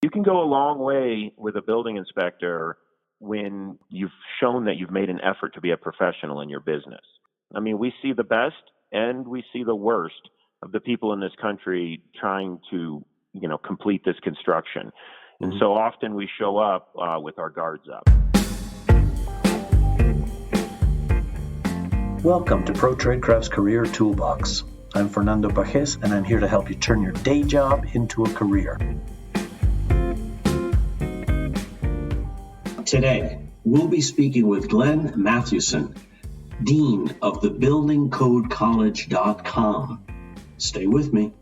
You can go a long way with a building inspector when you've shown that you've made an effort to be a professional in your business. I mean, we see the best and we see the worst of the people in this country trying to, complete this construction. And so often we show up with our guards up. Welcome to Pro Tradecraft's Career Toolbox. I'm Fernando Pages, and I'm here to help you turn your day job into a career. Today, we'll be speaking with Glenn Mathewson, Dean of the BuildingCodeCollege.com. Stay with me.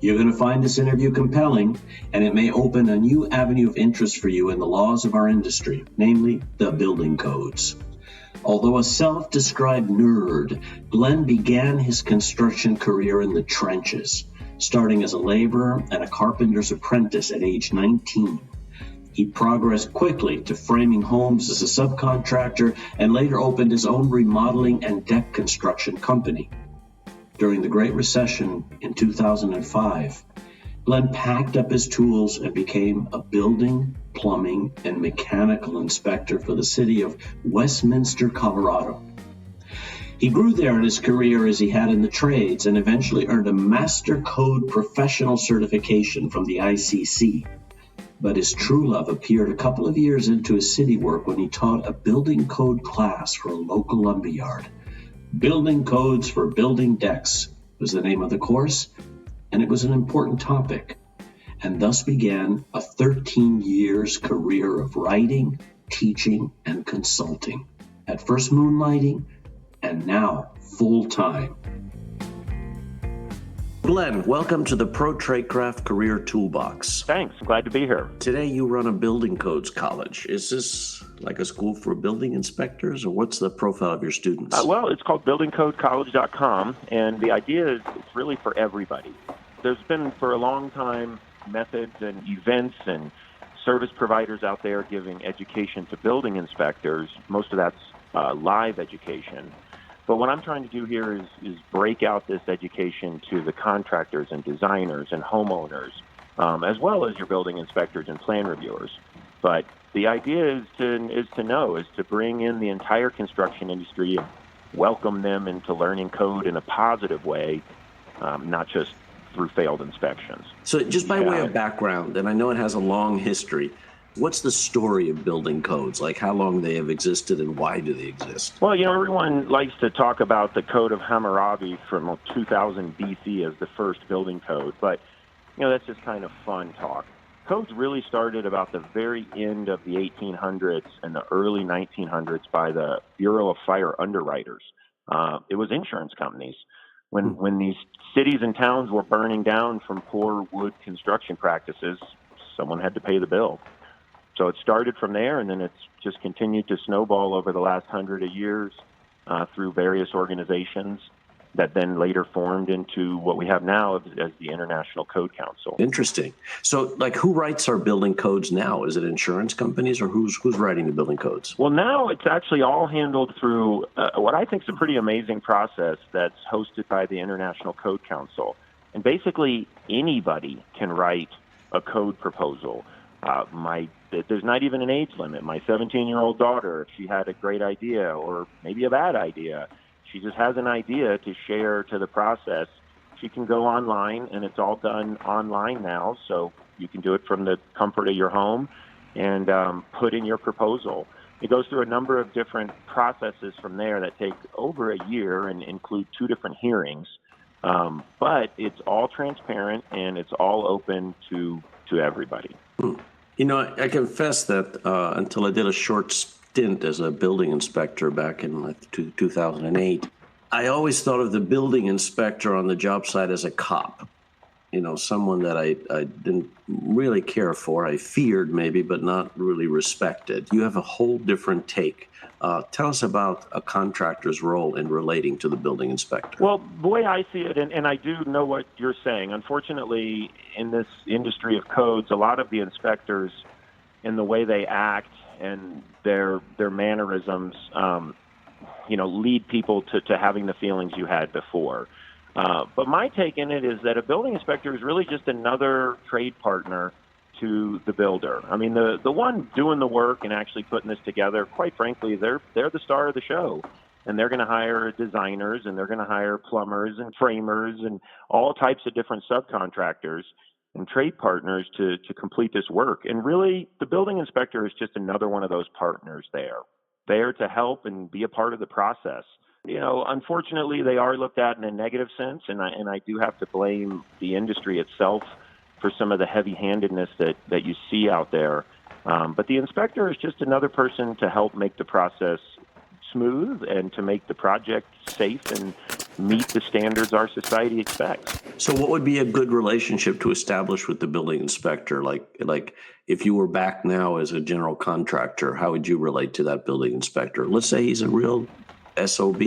You're going to find this interview compelling, and it may open a new avenue of interest for you in the laws of our industry, namely the building codes. Although a self-described nerd, Glenn began his construction career in the trenches, starting as a laborer and a carpenter's apprentice at age 19. He progressed quickly to framing homes as a subcontractor and later opened his own remodeling and deck construction company. During the Great Recession in 2005, Glenn packed up his tools and became a building, plumbing, and mechanical inspector for the city of Westminster, Colorado. He grew there in his career as he had in the trades and eventually earned a Master Code Professional certification from the ICC. But his true love appeared a couple of years into his city work when he taught a building code class for a local lumberyard. Building Codes for Building Decks was the name of the course, and it was an important topic, and thus began a 13 years career of writing, teaching, and consulting, at first moonlighting, and now full-time. Glenn, welcome to the Pro Tradecraft Career Toolbox. Thanks. Glad to be here. Today you run a building codes college. Is this like a school for building inspectors, or what's the profile of your students? Well, it's called BuildingCodeCollege.com, and the idea is it's really for everybody. There's been for a long time methods and events and service providers out there giving education to building inspectors. Most of that's live education. But what I'm trying to do here is break out this education to the contractors and designers and homeowners, as well as your building inspectors and plan reviewers. But the idea is to bring in the entire construction industry and welcome them into learning code in a positive way, not just through failed inspections. So just by way of background, and I know it has a long history, what's the story of building codes? Like how long they have existed and why do they exist? Well, everyone likes to talk about the Code of Hammurabi from 2000 BC as the first building code, but that's just kind of fun talk. Codes really started about the very end of the 1800s and the early 1900s by the Bureau of Fire Underwriters. It was insurance companies. When these cities and towns were burning down from poor wood construction practices, someone had to pay the bill. So it started from there, and then it's just continued to snowball over the last 100 years through various organizations that then later formed into what we have now as the International Code Council. Interesting. So, who writes our building codes now? Is it insurance companies, or who's writing the building codes? Well, now it's actually all handled through what I think is a pretty amazing process that's hosted by the International Code Council. And basically, anybody can write a code proposal. There's not even an age limit. My 17-year-old daughter, if she had a great idea or maybe a bad idea, she just has an idea to share to the process, she can go online, and it's all done online now, so you can do it from the comfort of your home and put in your proposal. It goes through a number of different processes from there that take over a year and include 2 different hearings, but it's all transparent and it's all open to everybody. I confess that until I did a short stint as a building inspector back in 2008, I always thought of the building inspector on the job site as a cop. Someone that I didn't really care for. I feared maybe, but not really respected. You have a whole different take. Tell us about a contractor's role in relating to the building inspector. Well, the way I see it, and I do know what you're saying, unfortunately, in this industry of codes, a lot of the inspectors, in the way they act and their mannerisms, lead people to having the feelings you had before. But my take in it is that a building inspector is really just another trade partner to the builder. I mean, the one doing the work and actually putting this together, quite frankly, they're the star of the show. And they're going to hire designers, and they're going to hire plumbers and framers and all types of different subcontractors and trade partners to complete this work. And really, the building inspector is just another one of those partners there to help and be a part of the process. You know, unfortunately, they are looked at in a negative sense, and I do have to blame the industry itself for some of the heavy-handedness that you see out there. But the inspector is just another person to help make the process smooth and to make the project safe and meet the standards our society expects. So what would be a good relationship to establish with the building inspector? Like if you were back now as a general contractor, how would you relate to that building inspector? Let's say he's a real SOB.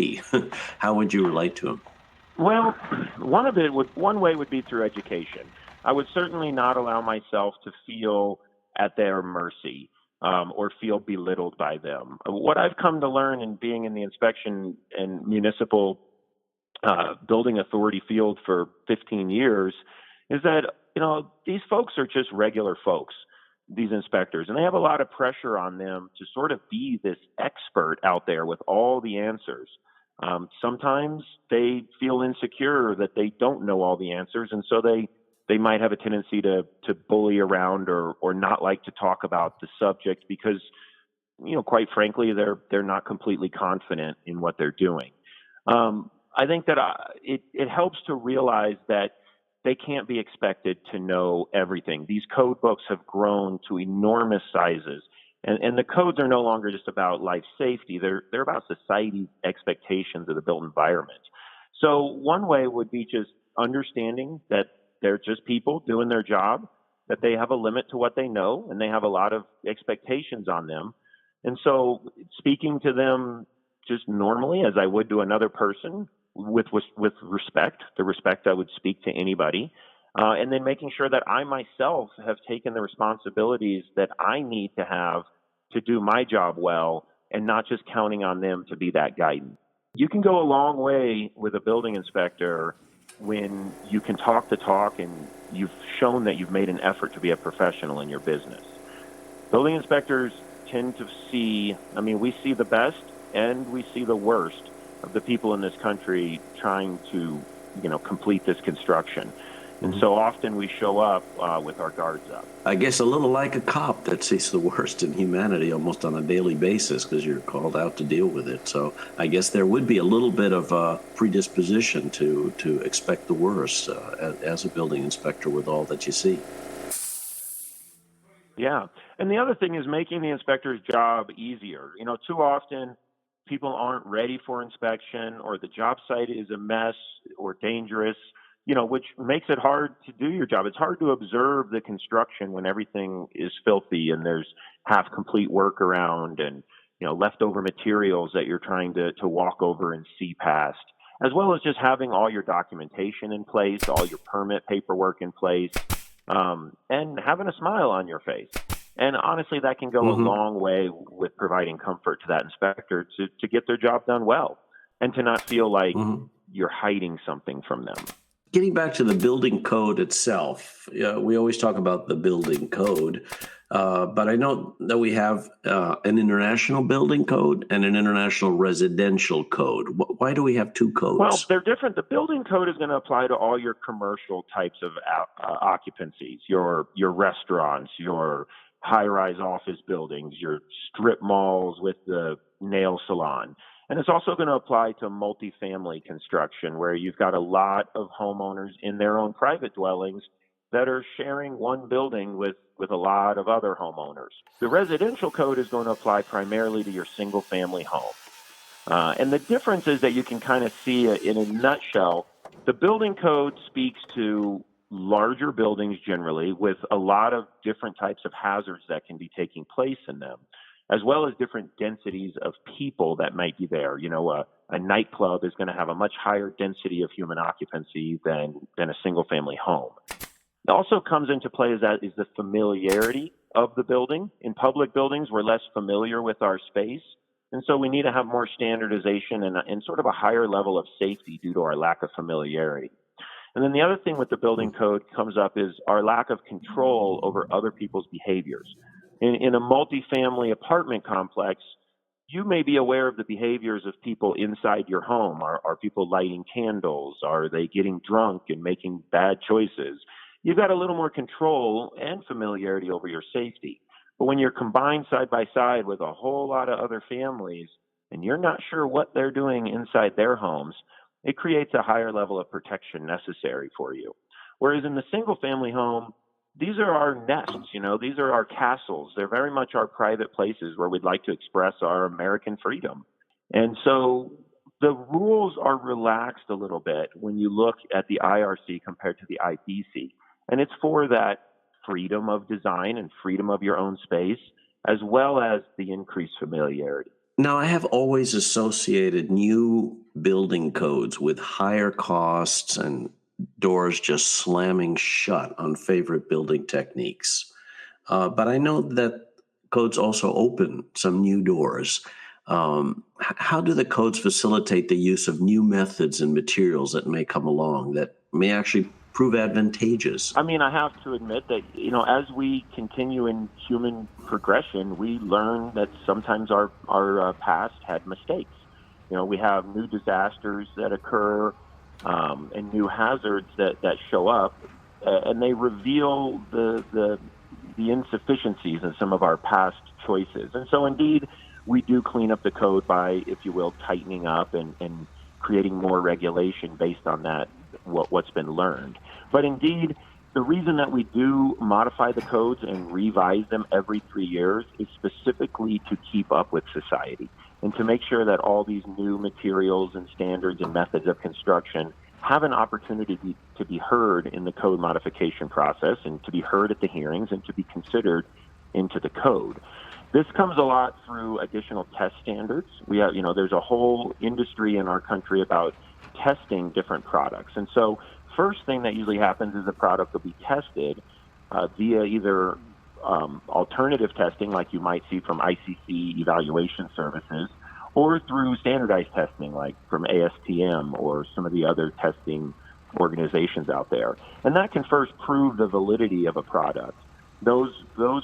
How would you relate to him? Well, one way would be through education. I would certainly not allow myself to feel at their mercy or feel belittled by them. What I've come to learn in being in the inspection and municipal building authority field for 15 years is that, you know, these folks are just regular folks, these inspectors, and they have a lot of pressure on them to sort of be this expert out there with all the answers. Sometimes they feel insecure that they don't know all the answers, and so they might have a tendency to bully around or not like to talk about the subject because, you know, quite frankly, they're not completely confident in what they're doing. I think that it helps to realize that they can't be expected to know everything. These code books have grown to enormous sizes, and the codes are no longer just about life safety. They're about society's expectations of the built environment. So one way would be just understanding that they're just people doing their job, that they have a limit to what they know, and they have a lot of expectations on them. And so speaking to them just normally, as I would to another person, with respect, the respect I would speak to anybody, and then making sure that I myself have taken the responsibilities that I need to have to do my job well, and not just counting on them to be that guidance. You can go a long way with a building inspector when you can talk the talk and you've shown that you've made an effort to be a professional in your business. Building inspectors tend to see, we see the best and we see the worst of the people in this country trying to, complete this construction. And so often we show up with our guards up. I guess a little like a cop that sees the worst in humanity almost on a daily basis because you're called out to deal with it. So I guess there would be a little bit of a predisposition to expect the worst as a building inspector with all that you see. Yeah. And the other thing is making the inspector's job easier. Too often people aren't ready for inspection, or the job site is a mess or dangerous, which makes it hard to do your job. It's hard to observe the construction when everything is filthy and there's half complete work around and, leftover materials that you're trying to walk over and see past, as well as just having all your documentation in place, all your permit paperwork in place, and having a smile on your face. And honestly, that can go a long way with providing comfort to that inspector to get their job done well and to not feel like you're hiding something from them. Getting back to the building code itself, we always talk about the building code, but I know that we have an international building code and an international residential code. Why do we have two codes? Well, they're different. The building code is going to apply to all your commercial types of occupancies, your restaurants, your high-rise office buildings, your strip malls with the nail salon. And it's also going to apply to multifamily construction, where you've got a lot of homeowners in their own private dwellings that are sharing one building with a lot of other homeowners. The residential code is going to apply primarily to your single-family home. And the difference is that you can kind of see in a nutshell. The building code speaks to larger buildings generally with a lot of different types of hazards that can be taking place in them, as well as different densities of people that might be there. A nightclub is going to have a much higher density of human occupancy than a single-family home. It also comes into play is the familiarity of the building. In public buildings, we're less familiar with our space, and so we need to have more standardization and sort of a higher level of safety due to our lack of familiarity. And then the other thing with the building code comes up is our lack of control over other people's behaviors. In a multifamily apartment complex, you may be aware of the behaviors of people inside your home. Are people lighting candles? Are they getting drunk and making bad choices? You've got a little more control and familiarity over your safety. But when you're combined side by side with a whole lot of other families and you're not sure what they're doing inside their homes, it creates a higher level of protection necessary for you. Whereas in the single family home, these are our nests, these are our castles. They're very much our private places where we'd like to express our American freedom. And so the rules are relaxed a little bit when you look at the IRC compared to the IBC. And it's for that freedom of design and freedom of your own space, as well as the increased familiarity. Now, I have always associated new building codes with higher costs and doors just slamming shut on favorite building techniques. But I know that codes also open some new doors. How do the codes facilitate the use of new methods and materials that may come along that may actually prove advantageous? I mean, I have to admit that, as we continue in human progression, we learn that sometimes our past had mistakes. We have new disasters that occur and new hazards that show up, and they reveal the insufficiencies in some of our past choices. And so, indeed, we do clean up the code by, if you will, tightening up and creating more regulation based on that, what's been learned. But indeed, the reason that we do modify the codes and revise them every 3 years is specifically to keep up with society and to make sure that all these new materials and standards and methods of construction have an opportunity to be heard in the code modification process and to be heard at the hearings and to be considered into the code. This comes a lot through additional test standards. We have, there's a whole industry in our country about testing different products. And so first thing that usually happens is the product will be tested via either alternative testing, like you might see from ICC evaluation services, or through standardized testing, like from ASTM or some of the other testing organizations out there. And that can first prove the validity of a product. Those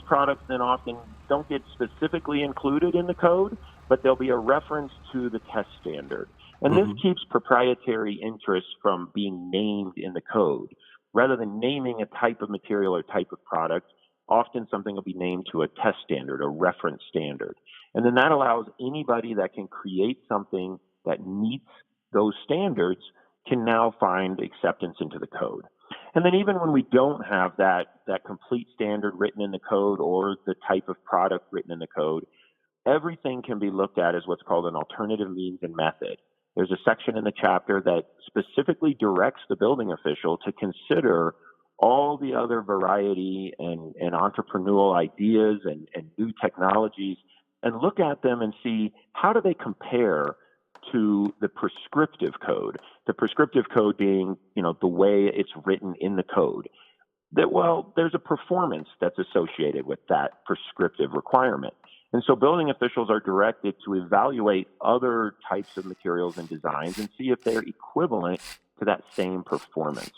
products then often don't get specifically included in the code, but there'll be a reference to the test standard. And this keeps proprietary interests from being named in the code. Rather than naming a type of material or type of product, often something will be named to a test standard, a reference standard. And then that allows anybody that can create something that meets those standards can now find acceptance into the code. And then even when we don't have that complete standard written in the code or the type of product written in the code, everything can be looked at as what's called an alternative means and method. There's a section in the chapter that specifically directs the building official to consider all the other variety and entrepreneurial ideas and new technologies and look at them and see how do they compare to the prescriptive code. The prescriptive code being, the way it's written in the code. That, there's a performance that's associated with that prescriptive requirement. And so building officials are directed to evaluate other types of materials and designs and see if they're equivalent to that same performance.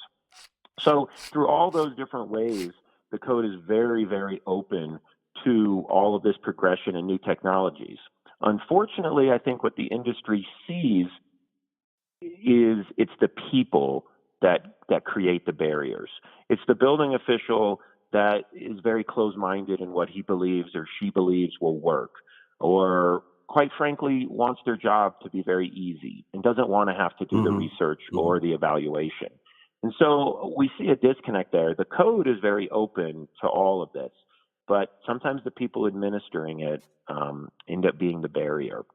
So through all those different ways, the code is very, very open to all of this progression and new technologies. Unfortunately, I think what the industry sees is it's the people that create the barriers. It's the building official that is very close-minded in what he believes or she believes will work, or quite frankly, wants their job to be very easy and doesn't want to have to do the research or the evaluation. And so we see a disconnect there. The code is very open to all of this, but sometimes the people administering it end up being the barrier.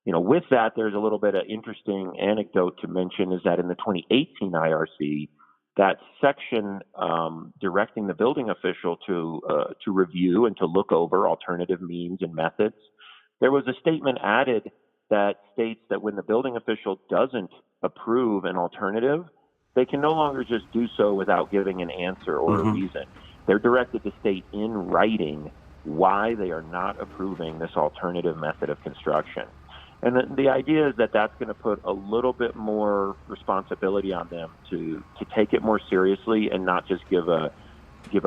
With that, there's a little bit of interesting anecdote to mention is that in the 2018 IRC, that section directing the building official to review and to look over alternative means and methods, there was a statement added that states that when the building official doesn't approve an alternative, they can no longer just do so without giving an answer or a reason. They're directed to state in writing why they are not approving this alternative method of construction. And the idea is that that's going to put a little bit more responsibility on them to take it more seriously and not just give a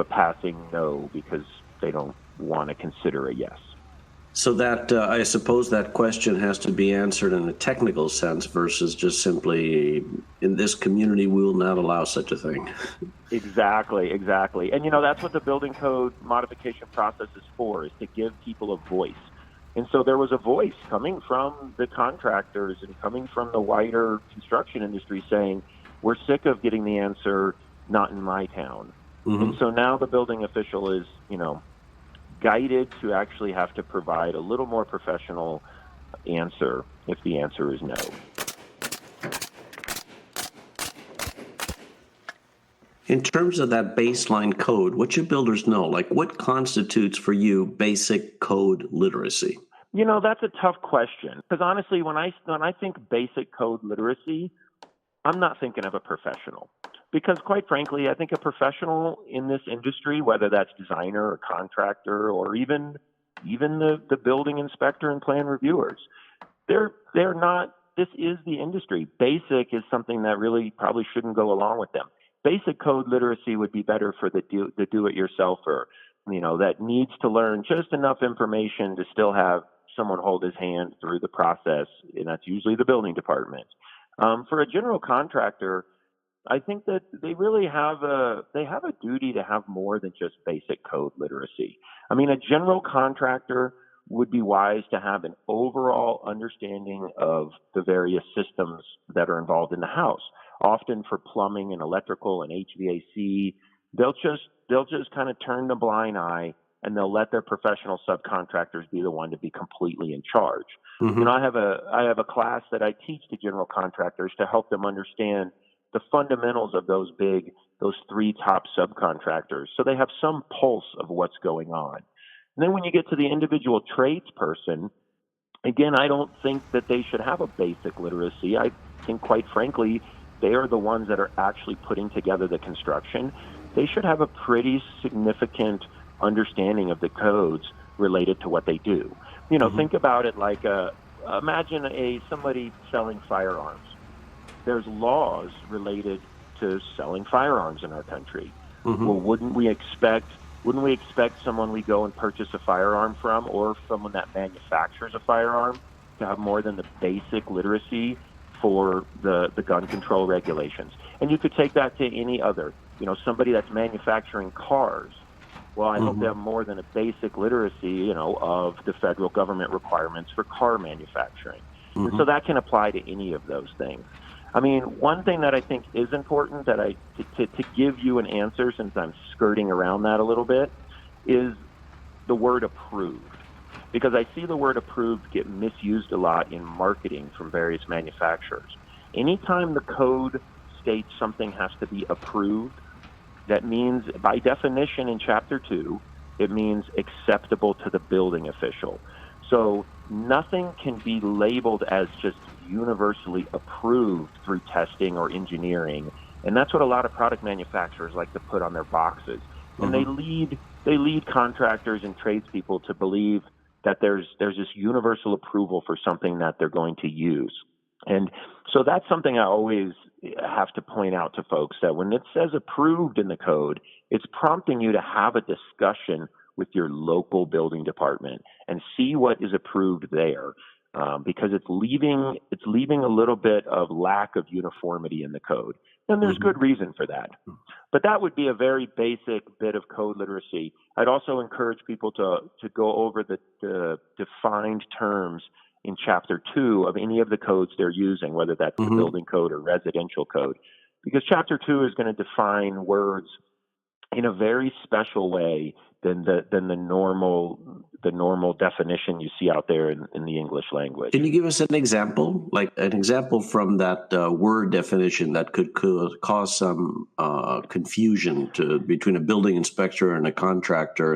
passing no because they don't want to consider a yes. So that I suppose that question has to be answered in a technical sense versus just simply, in this community, we will not allow such a thing. Exactly. And, that's what the building code modification process is for, is to give people a voice. And so there was a voice coming from the contractors and coming from the wider construction industry saying, we're sick of getting the answer, not in my town. Mm-hmm. And so now the building official is, guided to actually have to provide a little more professional answer if the answer is no. In terms of that baseline code, what should builders know? Like, what constitutes for you basic code literacy? That's a tough question because honestly, when I think basic code literacy, I'm not thinking of a professional. Because quite frankly, I think a professional in this industry, whether that's designer or contractor or even the building inspector and plan reviewers, they're not. This is the industry. Basic is something that really probably shouldn't go along with them. Basic code literacy would be better for the do-it-yourselfer, that needs to learn just enough information to still have someone hold his hand through the process, and that's usually the building department. For a general contractor, I think that they really have a duty to have more than just basic code literacy. I mean, a general contractor would be wise to have an overall understanding of the various systems that are involved in the house. Often for plumbing and electrical and HVAC, they'll just kind of turn the blind eye and they'll let their professional subcontractors be the one to be completely in charge. Mm-hmm. I have a class that I teach to general contractors to help them understand the fundamentals of those three top subcontractors, so they have some pulse of what's going on. And then when you get to the individual tradesperson, again, I don't think that they should have a basic literacy. I think, quite frankly, they are the ones that are actually putting together the construction. They should have a pretty significant understanding of the codes related to what they do. Mm-hmm. Think about it like imagine somebody selling firearms. There's laws related to selling firearms in our country. Mm-hmm. Well, wouldn't we expect someone we go and purchase a firearm from, or someone that manufactures a firearm, to have more than the basic literacy for the gun control regulations? And you could take that to any other, somebody that's manufacturing cars. Well, I hope they have more than a basic literacy, of the federal government requirements for car manufacturing. Mm-hmm. And so that can apply to any of those things. I mean, one thing that I think is important that to give you an answer, since I'm skirting around that a little bit, is the word approved. Because I see the word approved get misused a lot in marketing from various manufacturers. Anytime the code states something has to be approved, that means, by definition in Chapter 2, it means acceptable to the building official. So nothing can be labeled as just universally approved through testing or engineering. And that's what a lot of product manufacturers like to put on their boxes. And they lead contractors and tradespeople to believe that there's this universal approval for something that they're going to use. And so that's something I always have to point out to folks, that when it says approved in the code, it's prompting you to have a discussion with your local building department and see what is approved there, because it's leaving a little bit of lack of uniformity in the code. And there's good reason for that. But that would be a very basic bit of code literacy. I'd also encourage people to go over the defined terms in Chapter 2 of any of the codes they're using, whether that's the building code or residential code, because Chapter 2 is going to define words in a very special way than the normal definition you see out there in the English language. Can you give us an example, like an example from that word definition that could cause some confusion between a building inspector and a contractor,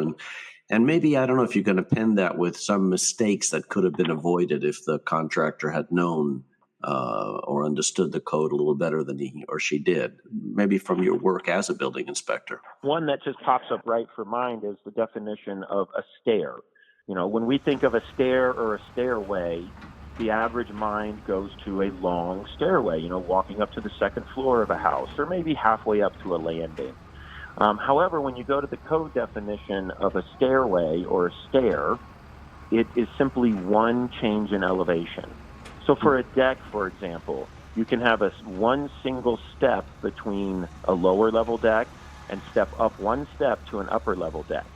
and maybe, I don't know if you can append that with some mistakes that could have been avoided if the contractor had known or understood the code a little better than he or she did, maybe from your work as a building inspector. One that just pops up right for mind is the definition of a stair. When we think of a stair or a stairway, the average mind goes to a long stairway, walking up to the second floor of a house or maybe halfway up to a landing. However, when you go to the code definition of a stairway or a stair, it is simply one change in elevation. So for a deck, for example, you can have one single step between a lower level deck and step up one step to an upper level deck.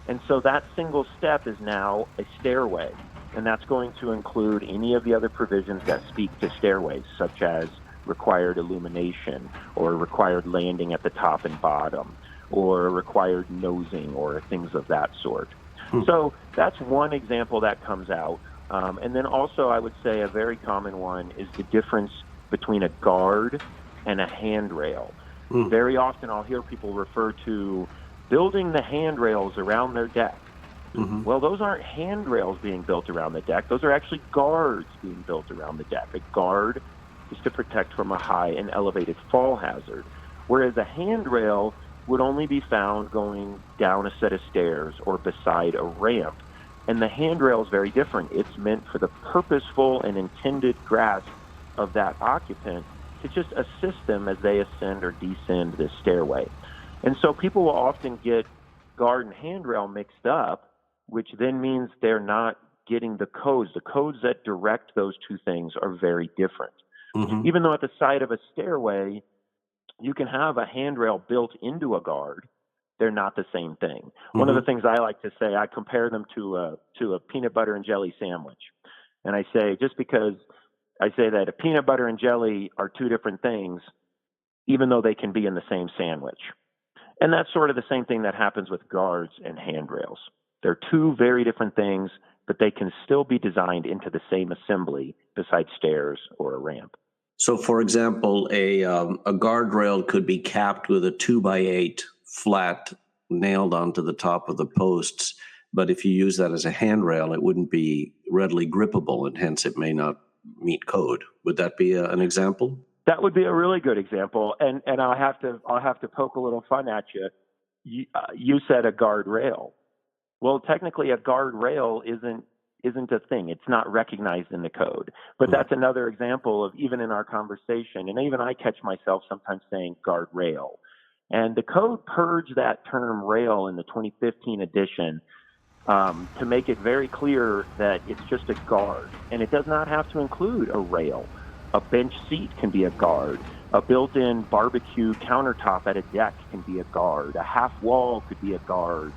And so that single step is now a stairway. And that's going to include any of the other provisions that speak to stairways, such as required illumination or required landing at the top and bottom or required nosing or things of that sort. So that's one example that comes out. And then also I would say a very common one is the difference between a guard and a handrail. Very often I'll hear people refer to building the handrails around their deck. Well, those aren't handrails being built around the deck. Those are actually guards being built around the deck. A guard is to protect from a high and elevated fall hazard, whereas a handrail would only be found going down a set of stairs or beside a ramp. And the handrail is very different. It's meant for the purposeful and intended grasp of that occupant to just assist them as they ascend or descend this stairway. And so people will often get guard and handrail mixed up, which then means they're not getting the codes. The codes that direct those two things are very different. Even though at the side of a stairway, you can have a handrail built into a guard, they're not the same thing. One of the things I like to say, I compare them to a peanut butter and jelly sandwich. And I say, just because I say that a peanut butter and jelly are two different things, even though they can be in the same sandwich. And that's sort of the same thing that happens with guards and handrails. They're two very different things, but they can still be designed into the same assembly besides stairs or a ramp. So, for example, a guardrail could be capped with a 2x8 flat nailed onto the top of the posts, but if you use that as a handrail, it wouldn't be readily grippable, and hence it may not meet code. Would that be an example? That would be a really good example, and I'll have to poke a little fun at you. You said a guardrail. Well, technically, a guardrail isn't a thing. It's not recognized in the code. But that's another example of, even in our conversation, and even I catch myself sometimes saying guardrail. And the code purged that term rail in the 2015 edition to make it very clear that it's just a guard. And it does not have to include a rail. A bench seat can be a guard. A built-in barbecue countertop at a deck can be a guard. A half wall could be a guard.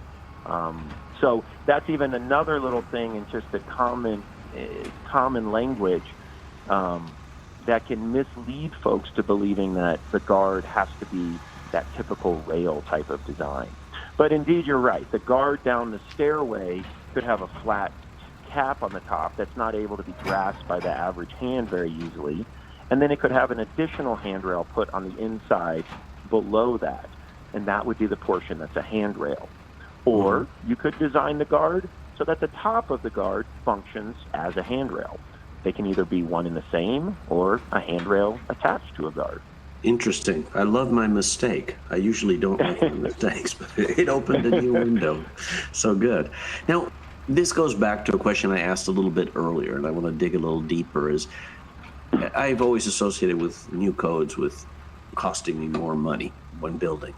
So that's even another little thing in just the common language that can mislead folks to believing that the guard has to be that typical rail type of design. But indeed, you're right. The guard down the stairway could have a flat cap on the top that's not able to be grasped by the average hand very easily. And then it could have an additional handrail put on the inside below that. And that would be the portion that's a handrail. Or you could design the guard so that the top of the guard functions as a handrail. They can either be one and the same or a handrail attached to a guard. Interesting. I love my mistake. I usually don't make mistakes, but it opened a new window. So good. Now, this goes back to a question I asked a little bit earlier, and I want to dig a little deeper. Is I've always associated with new codes with costing me more money when building.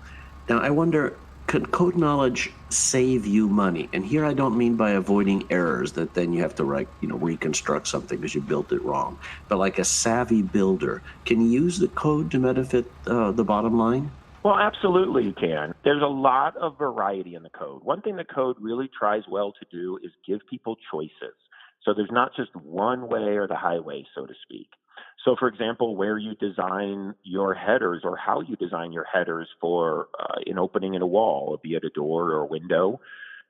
Now, I wonder, could code knowledge save you money? And here I don't mean by avoiding errors that then you have to reconstruct something because you built it wrong. But like a savvy builder, can you use the code to benefit the bottom line? Well, absolutely you can. There's a lot of variety in the code. One thing the code really tries well to do is give people choices. So there's not just one way or the highway, so to speak. So, for example, where you design your headers or how you design your headers for an opening in a wall, be it a door or a window.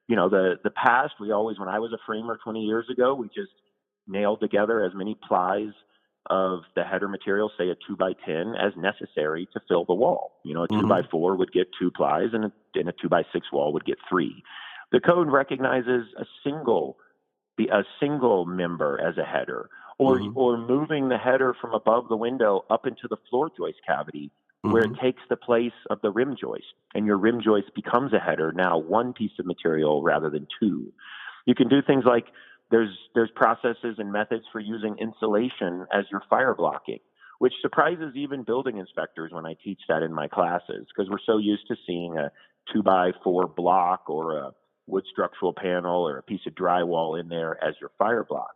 The past, when I was a framer 20 years ago, we just nailed together as many plies of the header material, say a 2x10, as necessary to fill the wall. A 2x4 would get 2 plies, and a 2x6 wall would get 3. The code recognizes a single member as a header, or moving the header from above the window up into the floor joist cavity, where it takes the place of the rim joist, and your rim joist becomes a header, now one piece of material rather than 2. You can do things like There's processes and methods for using insulation as your fire blocking, which surprises even building inspectors when I teach that in my classes, because we're so used to seeing a 2x4 block or a wood structural panel or a piece of drywall in there as your fire block.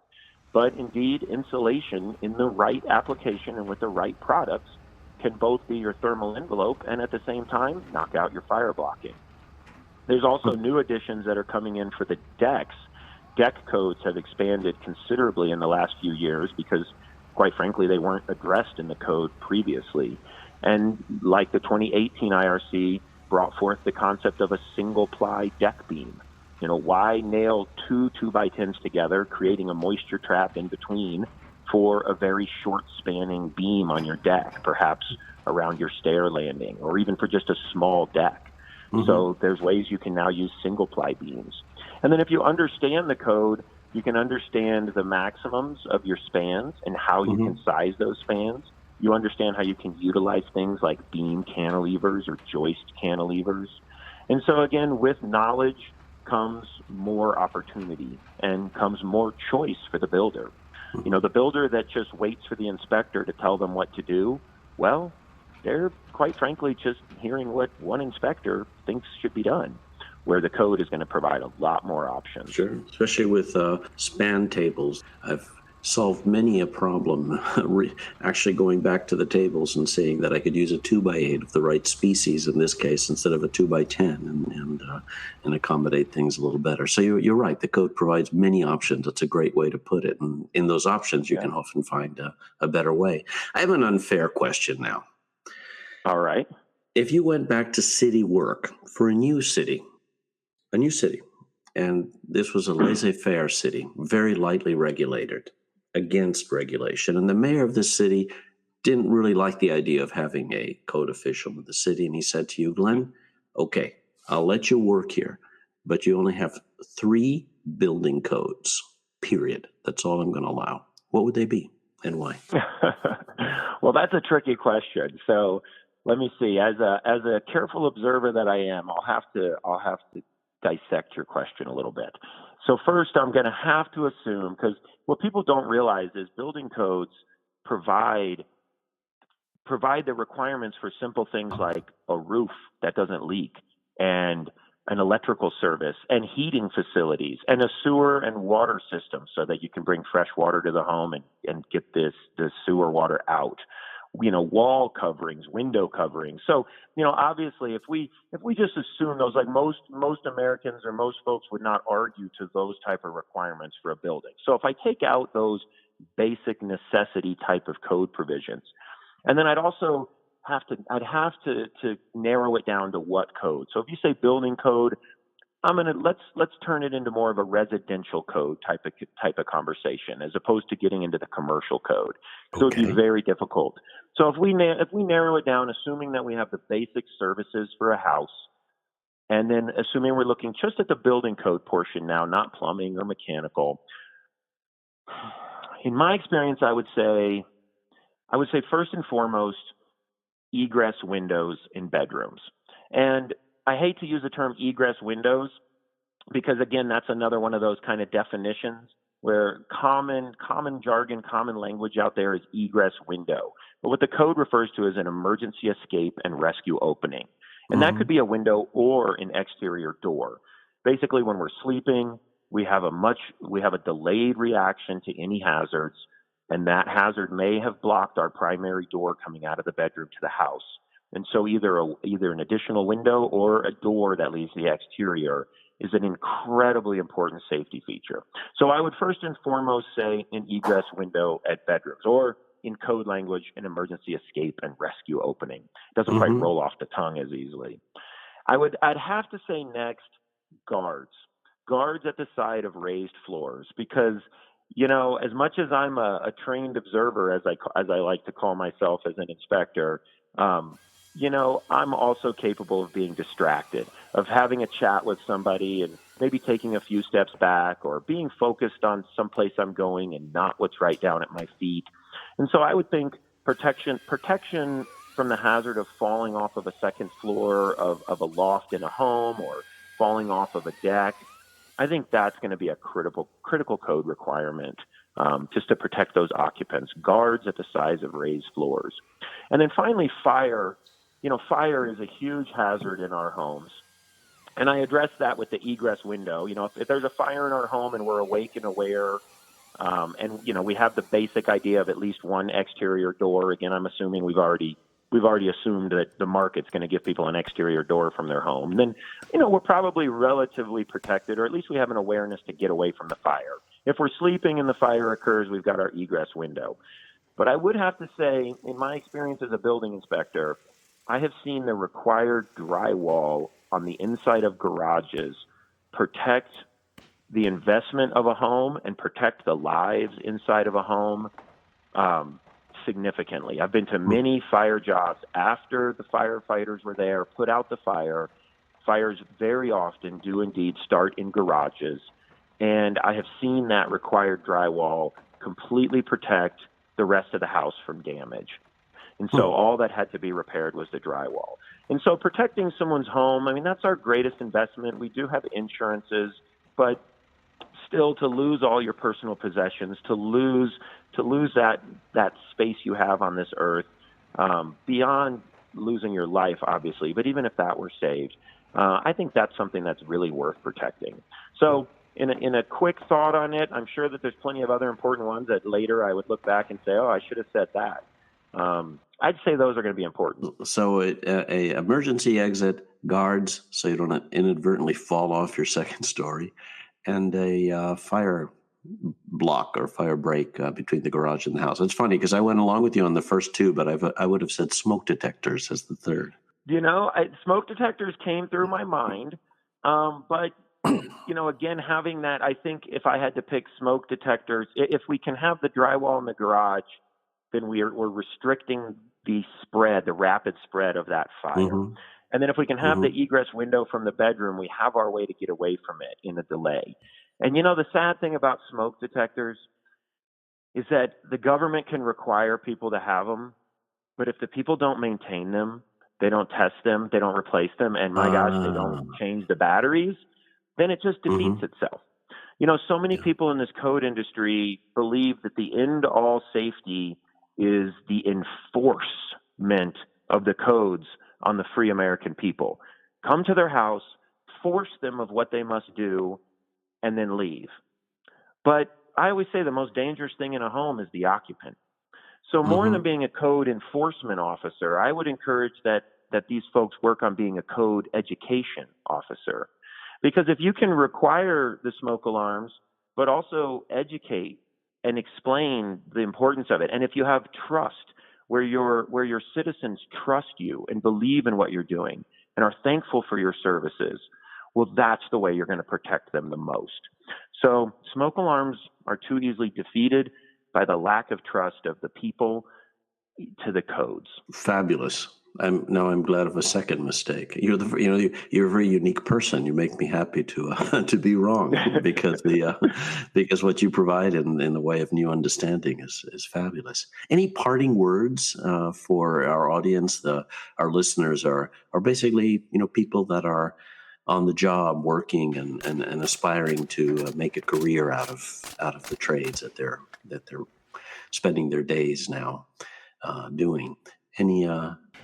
But indeed, insulation in the right application and with the right products can both be your thermal envelope and at the same time knock out your fire blocking. There's also new additions that are coming in for the decks. Deck codes have expanded considerably in the last few years because, quite frankly, they weren't addressed in the code previously. And like the 2018 IRC brought forth the concept of a single-ply deck beam. Why nail two 2x10s together, creating a moisture trap in between for a very short-spanning beam on your deck, perhaps around your stair landing, or even for just a small deck? Mm-hmm. So there's ways you can now use single-ply beams. And then if you understand the code, you can understand the maximums of your spans and how you can size those spans. You understand how you can utilize things like beam cantilevers or joist cantilevers. And so again, with knowledge comes more opportunity and comes more choice for the builder. The builder that just waits for the inspector to tell them what to do, well, they're quite frankly just hearing what one inspector thinks should be done, where the code is going to provide a lot more options. Sure, especially with span tables. I've solved many a problem actually going back to the tables and seeing that I could use a 2x8 of the right species in this case instead of a 2x10 and accommodate things a little better. So you're right. The code provides many options. It's a great way to put it. And in those options, you can often find a better way. I have an unfair question now. All right. If you went back to city work for a new city, and this was a laissez-faire city, very lightly regulated, against regulation, and the mayor of this city didn't really like the idea of having a code official in the city, and he said to you, Glenn, okay, I'll let you work here, but you only have 3 building codes, period. That's all I'm going to allow. What would they be and why? Well, that's a tricky question. So let me see. As a careful observer that I am, I'll have to dissect your question a little bit. So first, I'm going to have to assume, because what people don't realize is building codes provide the requirements for simple things like a roof that doesn't leak, and an electrical service, and heating facilities, and a sewer and water system so that you can bring fresh water to the home and get the sewer water out. Wall coverings, window coverings. So, obviously if we just assume those, like most Americans or most folks would not argue to those type of requirements for a building. So if I take out those basic necessity type of code provisions, and then I'd have to narrow it down to what code. So if you say building code, let's turn it into more of a residential code type of conversation, as opposed to getting into the commercial code. So it'd be very difficult. So if we narrow it down, assuming that we have the basic services for a house, and then assuming we're looking just at the building code portion now, not plumbing or mechanical, in my experience, I would say first and foremost, egress windows in bedrooms. And I hate to use the term egress windows because, again, that's another one of those kind of definitions where common jargon, common language out there is egress window. But what the code refers to is an emergency escape and rescue opening. And that could be a window or an exterior door. Basically, when we're sleeping, we have a delayed reaction to any hazards, and that hazard may have blocked our primary door coming out of the bedroom to the house. And so either an additional window or a door that leaves the exterior is an incredibly important safety feature. So I would first and foremost say an egress window at bedrooms, or in code language, an emergency escape and rescue opening. It doesn't quite roll off the tongue as easily. I'd have to say next, guards at the side of raised floors, because as much as I'm a trained observer, as I like to call myself as an inspector, I'm also capable of being distracted, of having a chat with somebody and maybe taking a few steps back, or being focused on someplace I'm going and not what's right down at my feet. And so I would think protection from the hazard of falling off of a second floor of a loft in a home, or falling off of a deck, I think that's going to be a critical code requirement, just to protect those occupants, guards at the size of raised floors. And then finally, fire. Fire is a huge hazard in our homes. And I address that with the egress window. If there's a fire in our home and we're awake and aware, and we have the basic idea of at least one exterior door. Again, I'm assuming we've already assumed that the market's going to give people an exterior door from their home. Then, we're probably relatively protected, or at least we have an awareness to get away from the fire. If we're sleeping and the fire occurs, we've got our egress window. But I would have to say, in my experience as a building inspector, I have seen the required drywall on the inside of garages protect the investment of a home and protect the lives inside of a home significantly. I've been to many fire jobs after the firefighters were there, put out the fire. Fires very often do indeed start in garages. And I have seen that required drywall completely protect the rest of the house from damage. And so all that had to be repaired was the drywall. And so protecting someone's home, that's our greatest investment. We do have insurances, but still, to lose all your personal possessions, to lose that space you have on this earth, beyond losing your life, obviously, but even if that were saved, I think that's something that's really worth protecting. So in a quick thought on it, I'm sure that there's plenty of other important ones that later I would look back and say, oh, I should have said that. I'd say those are going to be important. So a emergency exit, guards, so you don't inadvertently fall off your second story, and a fire block or fire break between the garage and the house. It's funny because I went along with you on the first two, but I would have said smoke detectors as the third. Smoke detectors came through my mind, but again, having that, I think if I had to pick smoke detectors, if we can have the drywall in the garage, then we're restricting the rapid spread of that fire. Mm-hmm. And then if we can have the egress window from the bedroom, we have our way to get away from it in a delay. And the sad thing about smoke detectors is that the government can require people to have them, but if the people don't maintain them, they don't test them, they don't replace them, and my gosh, they don't change the batteries, then it just defeats itself. So many people in this code industry believe that the end-all safety is the enforcement of the codes on the free American people. Come to their house, force them of what they must do, and then leave. But I always say the most dangerous thing in a home is the occupant. So more than being a code enforcement officer, I would encourage that these folks work on being a code education officer. Because if you can require the smoke alarms, but also educate and explain the importance of it, and if you have trust where your citizens trust you and believe in what you're doing and are thankful for your services, well, that's the way you're going to protect them the most. So smoke alarms are too easily defeated by the lack of trust of the people to the codes. Fabulous. I'm glad of a second mistake. You're a very unique person. You make me happy to be wrong because because what you provide in the way of new understanding is fabulous. Any parting words for our audience? Our listeners are basically people that are on the job working and aspiring to make a career out of the trades that they're spending their days now doing.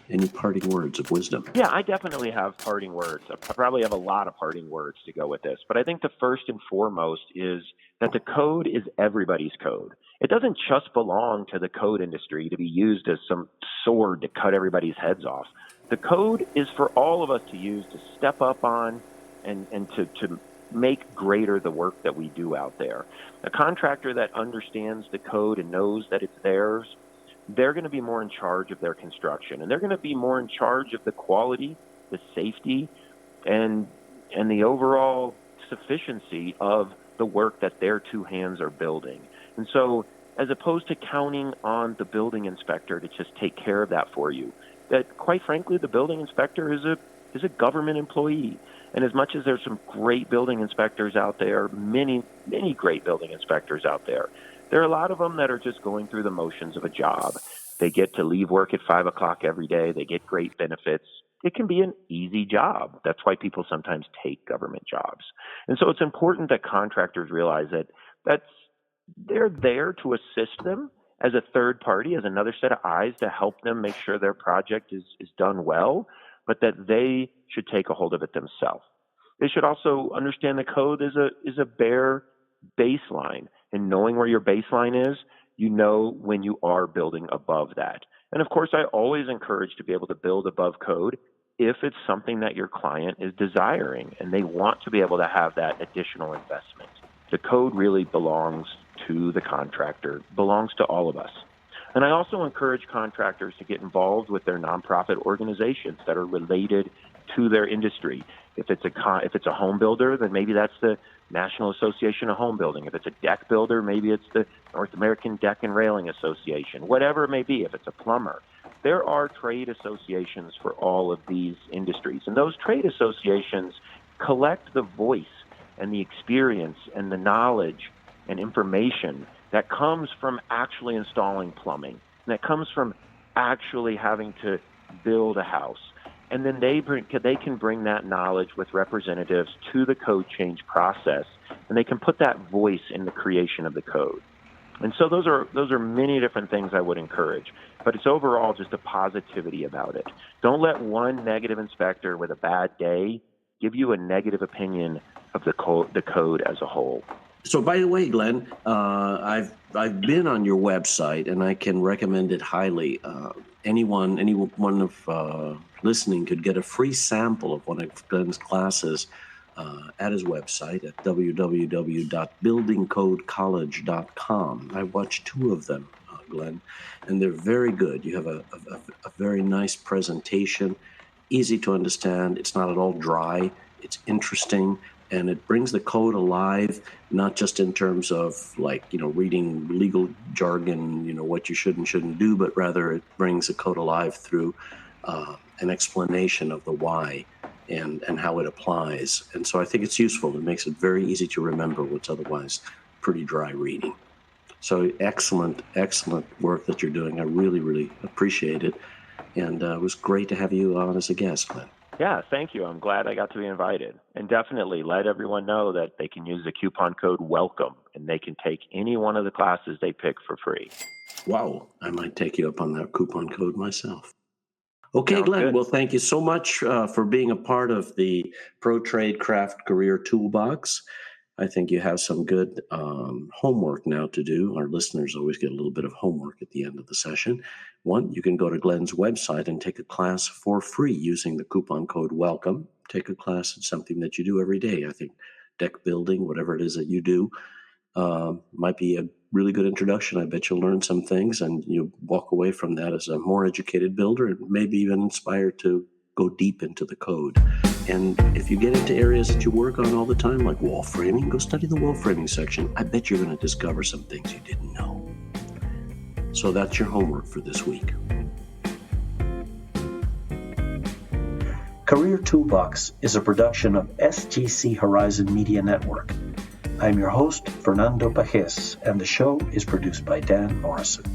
Any parting words of wisdom? Yeah, I definitely have parting words. I probably have a lot of parting words to go with this. But I think the first and foremost is that the code is everybody's code. It doesn't just belong to the code industry to be used as some sword to cut everybody's heads off. The code is for all of us to use to step up on and to make greater the work that we do out there. A contractor that understands the code and knows that it's theirs, they're going to be more in charge of their construction, and they're going to be more in charge of the quality, the safety, and the overall sufficiency of the work that their two hands are building. And so, as opposed to counting on the building inspector to just take care of that for you, that quite frankly, the building inspector is a government employee. And as much as there's some great building inspectors out there, many great building inspectors out there, there are a lot of them that are just going through the motions of a job. They get to leave work at 5 o'clock every day. They get great benefits. it can be an easy job. That's why people sometimes take government jobs. And so it's important that contractors realize that they're there to assist them as a third party, as another set of eyes to help them make sure their project is done well, but that they should take a hold of it themselves. They should also understand the code is a bare baseline, and knowing where your baseline is, you know when you are building above that. And of course, I always encourage to be able to build above code if it's something that your client is desiring and they want to be able to have that additional investment. The code really belongs to the contractor, belongs to all of us. And I also encourage contractors to get involved with their nonprofit organizations that are related to their industry. If it's a home builder, then maybe that's the National Association of Home Building. If it's a deck builder, maybe it's the North American Deck and Railing Association. Whatever it may be, if it's a plumber. There are trade associations for all of these industries. And those trade associations collect the voice and the experience and the knowledge and information that comes from actually installing plumbing, and that comes from actually having to build a house. And then they can bring that knowledge with representatives to the code change process, and they can put that voice in the creation of the code. And so those are many different things I would encourage, but it's overall just a positivity about it. Don't let one negative inspector with a bad day give you a negative opinion of the code as a whole. So, by the way, Glenn, I've been on your website, and I can recommend it highly. Anyone of listening could get a free sample of one of Glenn's classes at his website at www.buildingcodecollege.com. I watched 2 of them, Glenn, and they're very good. You have a very nice presentation, easy to understand. It's not at all dry. It's interesting. And it brings the code alive, not just in terms of reading legal jargon, what you should and shouldn't do, but rather it brings the code alive through an explanation of the why and how it applies. And so I think it's useful. It makes it very easy to remember what's otherwise pretty dry reading. So excellent work that you're doing. I really, really appreciate it. And it was great to have you on as a guest, Glenn. Yeah, thank you. I'm glad I got to be invited. And definitely let everyone know that they can use the coupon code WELCOME, and they can take any one of the classes they pick for free. Wow, I might take you up on that coupon code myself. Okay, Sounds Glenn, good. well, thank you so much for being a part of the Pro Trade Craft Career Toolbox. I think you have some good homework now to do. Our listeners always get a little bit of homework at the end of the session. One, you can go to Glenn's website and take a class for free using the coupon code WELCOME. Take a class in something that you do every day. I think deck building, whatever it is that you do, might be a really good introduction. I bet you'll learn some things and you'll walk away from that as a more educated builder and maybe even inspired to go deep into the code. And if you get into areas that you work on all the time, like wall framing, go study the wall framing section. I bet you're going to discover some things you didn't know. So that's your homework for this week. Career Toolbox is a production of SGC Horizon Media Network. I'm your host, Fernando Pages, and the show is produced by Dan Morrison.